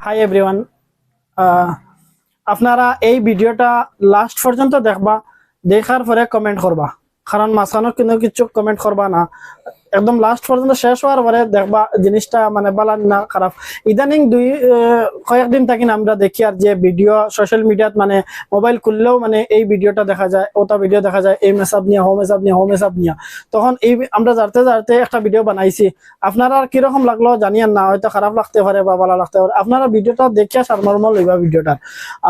Hi everyone, আপনারা এই ভিডিওটা লাস্ট পর্যন্ত দেখবা, দেখার পরে কমেন্ট করবা, কারণ মাঝখানে কিন্তু কিছু কমেন্ট করবা না। একদম লাস্ট পর্যন্ত শেষ হওয়ার পরে দেখবা জিনিসটা মানে বালা না খারাপ। ইদানিং কয়েকদিন থাকি আমরা দেখি আর যে ভিডিও সোশ্যাল মিডিয়াত মানে মোবাইল খুললেও মানে এই ভিডিওটা দেখা যায়, ওটা ভিডিও দেখা যায়, এই মেসাব নিয়ে হোম মেসাব নিয়ে হোম মেসাব নিয়ে। তখন এই আমরা যাতে একটা ভিডিও বানাইছি, আপনারা কিরকম লাগলো জানিয়েন না, হয়তো খারাপ লাগতে পারে বা ভালো লাগতে পারে। আপনারা ভিডিওটা দেখিয়া সারমর্ম লইবা ভিডিওটা।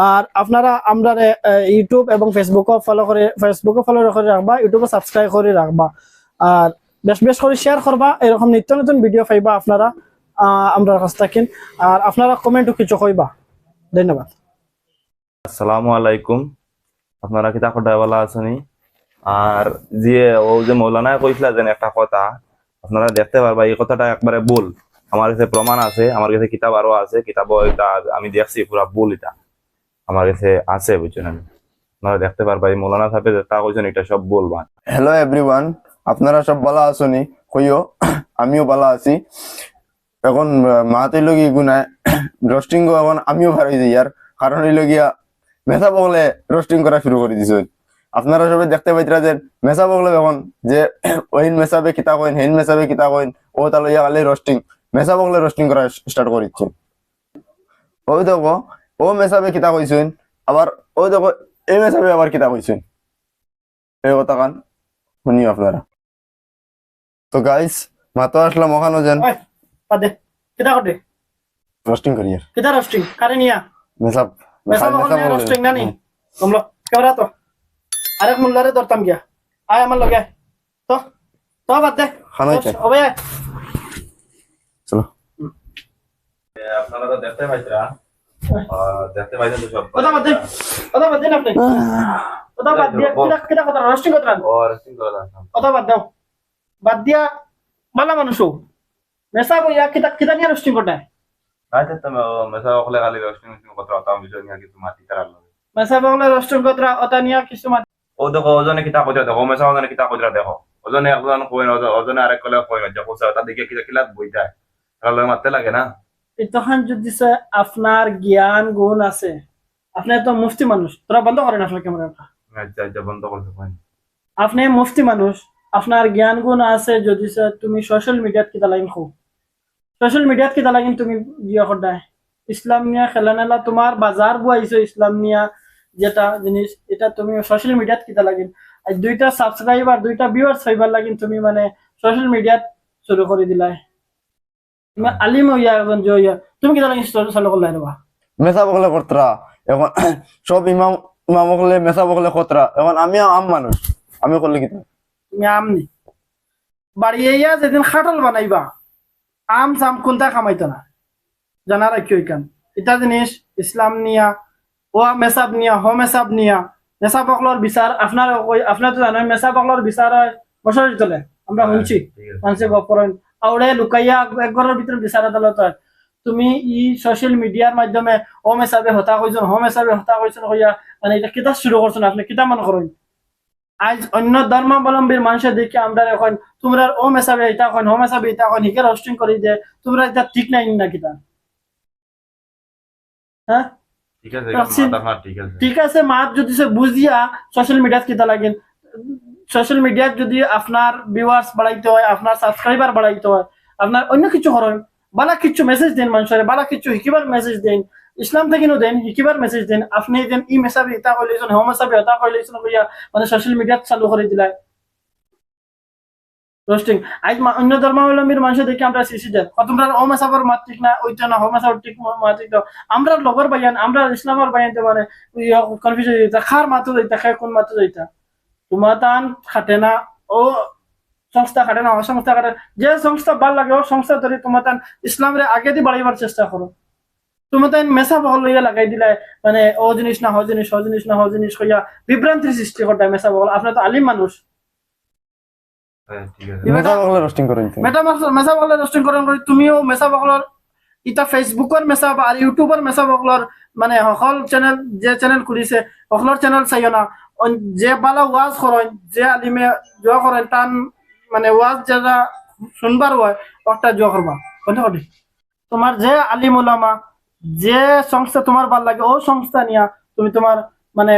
আর আপনারা আমরা ইউটিউব এবং ফেসবুকও ফলো করে রাখবা, ইউটিউবে সাবস্ক্রাইব করে রাখবা, আর বেশ বেশ করে শেয়ার করবা। এরকম নিত্য নতুন ভিডিও পাইবা আপনারা আমরা কাছ থেকে। আর আপনারা কমেন্টও কিছু কইবা। ধন্যবাদ। আসসালামু আলাইকুম। আপনারা কি তাকো ডাইওয়ালা আছেনি? আর যে ও যে মৌলানা কইছিলা যে একটা কথা, আপনারা দেখতে পারবা এই কথাটা একবারে ভুল। আমার কাছে প্রমাণ আছে, আমার কাছে কিতাব আরো আছে, কিতাব এটা আমি দেখছি পুরা ভুল, এটা আমার কাছে আছে, বুঝছেন? আপনারা দেখতে পারবা এই মৌলানা সাহেব যেটা কইছেন এটা সব ভুল। হ্যালো এভরিওয়ান, আপনারা সব ভালো আছেন? কইও আমিও ভালো আছি। এখন মাহাতের লগি গুনায় রোস্টিং এখন আমিও ভারী যাই, আর কারণ হইল গিয়া মেসা বগলে রোস্টিং করা শুরু করে দিছে। আপনারা সবাই দেখতে পাইতরা যে মেসা বগলে এখন যে ওইন মেসাবে কিতা কইন, হেন মেসাবে কিতা কইন, ও তা লইয়া খালি রোস্টিং, মেসা বগলে রোস্টিং করা স্টার্ট করিচ্ছে। ওই দেখো ও মেসাবে কিতা কইছেন, আবার ওই দেখো এই মেসাবে আবার কিতা কইছেন। এই কথা কান শুনিও আপনারা। তো গাইস মাতো আসলাম ওখানে যেন কিতা করতে রোস্টিং করি, আর কিতা রোস্টিং কারে নিয়া মেসাব মেসা বগলে রোস্টিং না নি তোমরা কেবরা তো আরেক মুল্লারে ধরতাম গিয়া আয় আমার লগে তো তো বাদ দে খানাইতে ওবে চলো। আপনারা তো দেখতে পাইতরা, দেখতে পাইছেন তো সব কথা বাদ দে আপনি কথা বাদ দিয়া কিতা কথা রোস্টিং কথা রোস্টিং করা কথা বাদ দাও, বাদ দিয়া ভালো মানুষ মেসা বইয়া কিতা কিতা নিয়ে রোস্টিং করতে আচ্ছা। তুমি মেসা বগলে খালি রোস্টিং কথা কথা বিষয় নিয়ে কিছু মাটি করার লাগে। মেসা বগলে রোস্টিং কথা ওটা নিয়ে কিছু ও দেখো ওজনে কিতা কইরা দেখো, মেসা ওজনে কিতা কইরা দেখো, ওজনে একজন কইন, ওজনে আরেক কলে কইন, যে কোসা তা দিকে কিতা কিলাত বইতা তাহলে মারতে লাগে না। তখন যদি আপনার জ্ঞান গুণ আছে, আপনি তো মুফতি মানুষ, তোরা বন্ধ করেন আসলে ক্যামেরাটা। আচ্ছা আচ্ছা, বন্ধ করতে কইন। আপনি মুফতি মানুষ, আপনার জ্ঞান গুণ আছে, যদি তুমি সোশ্যাল মিডিয়াত কিতা লাগিন খো, সোশ্যাল মিডিয়াত কিতা লাগিন তুমি গিয়া করদায় ইসলাম নিয়া খেলা নেলা, তোমার বাজার বুয়াইছো ইসলাম নিয়া যেটা জিনিস, এটা তুমি সোশ্যাল মিডিয়াত কিতা লাগিন আর দুইটা সাবস্ক্রাইবার দুইটা ভিউয়ার্স হইবার লাগিন তুমি মানে সোশ্যাল মিডিয়াত শুরু করে দিলাই। তুমি আলিম হইয়া একজন যে হইয়া তুমি কিতা লাগিন চালু করলাই রেবা মেসা বগলে করতরা। এখন সব ইমাম ইমাম বগলে মেসা বগলে খতরা। এখন আমি আম মানুষ, আমি করলে কি তুমি আমনি বাড়ি ইয়া যেদিন খাটল বানাইবা আম সাম কোনটা খামাইতো না, জানা রাখি ওইখান এটা জিনিস ইসলাম নিয়া ও মেসাব নিয়া হ মেসাব নিয়া মেসা বকলর বিচার আপনার তো জানেন মেসা বকলর বিচার হয় বছর চলে, আমরা শুনছি মানুষে গপ করেন আউড়ে লুকাইয়া এক ঘরের ভিতরে বিচার আদালত হয়। তুমি ই সোশ্যাল মিডিয়ার মাধ্যমে ও মেসাবে হতা কইছেন হ মেসাবে হতা কইছেন হইয়া মানে এটা কিতা শুরু করছেন, আপনি কিতা মনে করেন? আজ অন্য ধর্মাবলম্বীর মানুষের দেখে আমরা এখন তোমরা ও মেসাবে এটা কন হ মেসাবে এটা কন হিকে রোস্টিং করি যে তোমরা এটা ঠিক নাই না কিতা? হ্যাঁ ঠিক আছে মাথা ঠিক আছে, ঠিক আছে মাত যদি সে বুঝিয়া সোশ্যাল মিডিয়াত কিতা লাগেন, সোশ্যাল মিডিয়াত যদি আপনার ভিউয়ার্স বাড়াইতে হয়, আপনার সাবস্ক্রাইবার বাড়াইতে হয়, আপনার অন্য কিছু করেন, বালা কিছু মেসেজ দেন মানুষের, বালা কিছু শিকিবার মেসেজ দেন, ইসলাম থেকেও দেন, শিকিবার মেসেজ দেন। আপনি দেন ই মেসাবে এটা কইলেছেন হ মেসাবে এটা কইলেছেন কইয়া মানে সোশ্যাল মিডিয়াত চালু করে দিলাই রোস্টিং। আজ অন্য ধর্মাবলম্বীর মানুষের দেখে আমরা শিশি দেন তোমরা ও মেসাবর মাত ঠিক না, ওইটা না হ মেসাবর ঠিক মাত ঠিক, আমরা লগর বাইয়ান আমরা ইসলামের বাইয়ান মানে কনফিউজ হয়ে যেত খার মাতো যাইতা খায় কোন মাতো যাইতা তোমার তান খাটে না, ও সংস্থা খাটে না, ও সংস্থা খাটে, যে সংস্থা ভাল লাগে ও সংস্থা ধরে তোমার তান ইসলামের আগে দিয়ে বাড়াইবার চেষ্টা করো। তোমার তাই মেসা বহল লইয়া লাগাই দিলে মানে ও জিনিস না হ জিনিস হ জিনিস না হ জিনিস হইয়া বিভ্রান্তির সৃষ্টি করতে মেসা বহল। আপনার তো আলিম মানুষ, মেসা বগলে রোস্টিং করেন মেসা বকলের রোস্টিং করেন করি তুমিও মেসা বকলর ইটা ফেসবুকের মেসা আর ইউটিউবের মেসা বকলর মানে সকল চ্যানেল যে চ্যানেল খুলিছে সকলের চ্যানেল চাইও না, যে বালা ওয়াজ করেন যে আলিমে জোয়া করেন টান মানে ওয়াজ যারা শুনবার হয় ওটা জোয়া করবা বন্ধ করি। তোমার যে আলিম ওলামা যে সংস্থা তোমার ভাল লাগে ও সংস্থা নিয়া তুমি তোমার মানে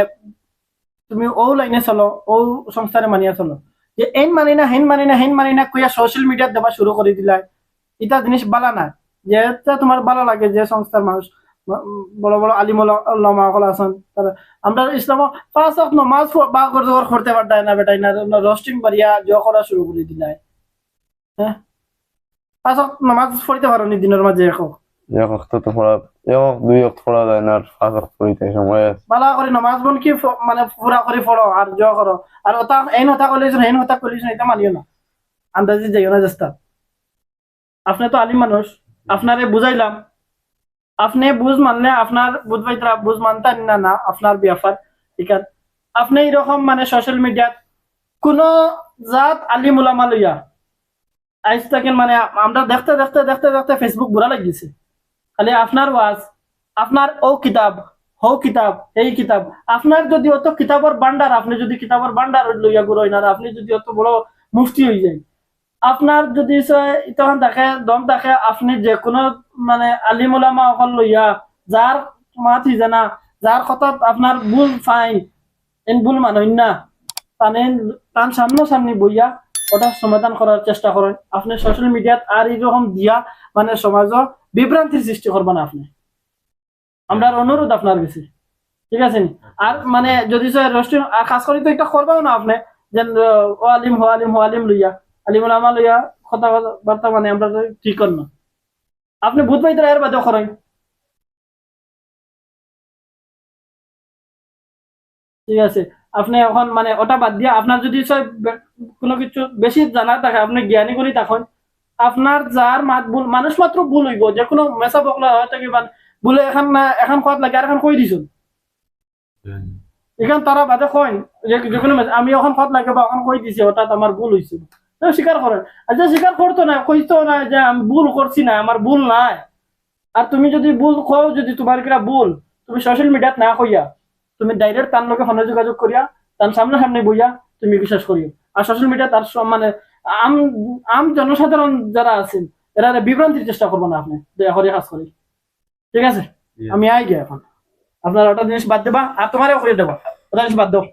তুমি ও লাইনে চলো ও সংস্থারে মানিয়া চলো যে এন মানি না হেন মানি না হেন মানি না কইয়া সোশ্যাল মিডিয়াত দেবা শুরু করে দিলাই এটা জিনিস বালা না যেটা তোমার ভালো লাগে যে সংস্থার মানুষ বড় বড় আলিম ওলামা সকল আছেন তারা আমরা ইসলাম পাঁচ ওয়াক্ত নমাজ বা করতে পারতাই না বেটাই না রোস্টিং বাড়িয়া জোয়া করা শুরু করে দিলাই হ্যাঁ পাঁচ ওয়াক্ত নমাজ পড়তে পারো নি দিনের মাঝে এখন এক ওয়াক্ত তো পড়া এক ওয়াক্ত দুই ওয়াক্ত পড়া যায় না আর পাঁচ ওয়াক্ত পড়িতে সময় আছে বালা করে নমাজ বোন কি মানে পুরা করে পড়ো আর জোয়া করো আর ওটা এই হতা কলিস হেন হতা কলিস এটা মানিও না আন্দাজি যাইও না চেষ্টা আপনি তো আলিম মানুষ আপনারে বুঝাইলাম আপনি বুঝ মানলে আপনার বুঝবাইতরা বুঝ মানতেন না না আপনার ব্যাপার ঠিক আছে আপনি এরকম মানে সোশ্যাল মিডিয়াত কোন জাত আলিম উলামা লইয়া আইজ থাকেন মানে আমরা দেখতে দেখতে দেখতে দেখতে ফেসবুক বুড়া লাগিয়েছে খালি আপনার ওয়াজ আপনার ও কিতাব হো কিতাব এই কিতাব আপনার যদি অত কিতাবের ভান্ডার আপনি যদি কিতাবের ভান্ডার লইয়া গুরোই না আপনি যদি অত বড় মুফতি হয়ে যায় আপনার যদি তখন দেখে দম দেখে আপনি যে কোনো মানে আলিম উলামা অকল লইয়া যার মাতি জানা যার কথা আপনার ভুল ফাইন এন ভুল মানই না তানে তার সামনাসামনি বইয়া ওটা সমাধান করার চেষ্টা করেন আপনি সোশ্যাল মিডিয়াত আর এরকম দিয়া মানে সমাজ বিভ্রান্তির সৃষ্টি করবেন না আপনি আমরা অনুরোধ আপনার কাছে ঠিক আছে নি? আর মানে যদি রোস্টিং খাস করে তো এটা করবেও না আপনি যে ও আলিম হো আলিম হো আলিম লইয়া আলিম উলামা লইয়া কথাবার্তা মানে আমরা তো ঠিক কর না আপনি ভূত পাইতে এর বাদেও করেন ঠিক আছে আপনি এখন মানে ওটা বাদ দিয়া আপনার যদি কোনো কিছু বেশি জানার থাকে আপনি জ্ঞানী করি তখন আপনার যার মাত ভুল মানুষ মাত্র ভুল হইব যে কোনো মেসা বকলা হয়তো কি ভুলে এখন এখন খোয়াত লাগে আর এখন কই দিছো এখান তারা বাদে কইন যে কোনো আমি এখন খোয়াত লাগে বা এখন কই দিছি ওটা আমার ভুল হয়েছিল স্বীকার করেন আর যে স্বীকার করতো না কইতো না যে আমি ভুল করছি না আমার ভুল নাই আর তুমি যদি ভুল কও যদি তোমার কিনা ভুল তুমি সোশ্যাল মিডিয়াত না কইয়া তুমি ডাইরেক্ট তার লোকে ফোনে যোগাযোগ করিয়া তার সামনে সামনে বইয়া তুমি বিশ্বাস করিও আর সোশ্যাল মিডিয়া তার মানে আম আম জনসাধারণ যারা আছেন এরা বিভ্রান্তির চেষ্টা করবো না আপনি দয়া করে কাজ করি ঠিক আছে আমি আই গিয়া এখন আপনার ওটা জিনিস বাদ দেবা আর তোমারও করে দেবা ওটা জিনিস বাদ দাও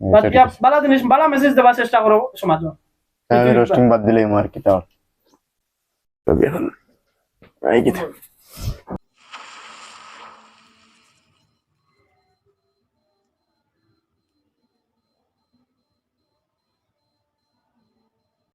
বাদ দিয়া বালা জিনিস বালা মেসেজ দেওয়ার চেষ্টা করো সমাজ আমি রোস্টিং বাদ দিলেই মার কি তাও তবে এখন আই কি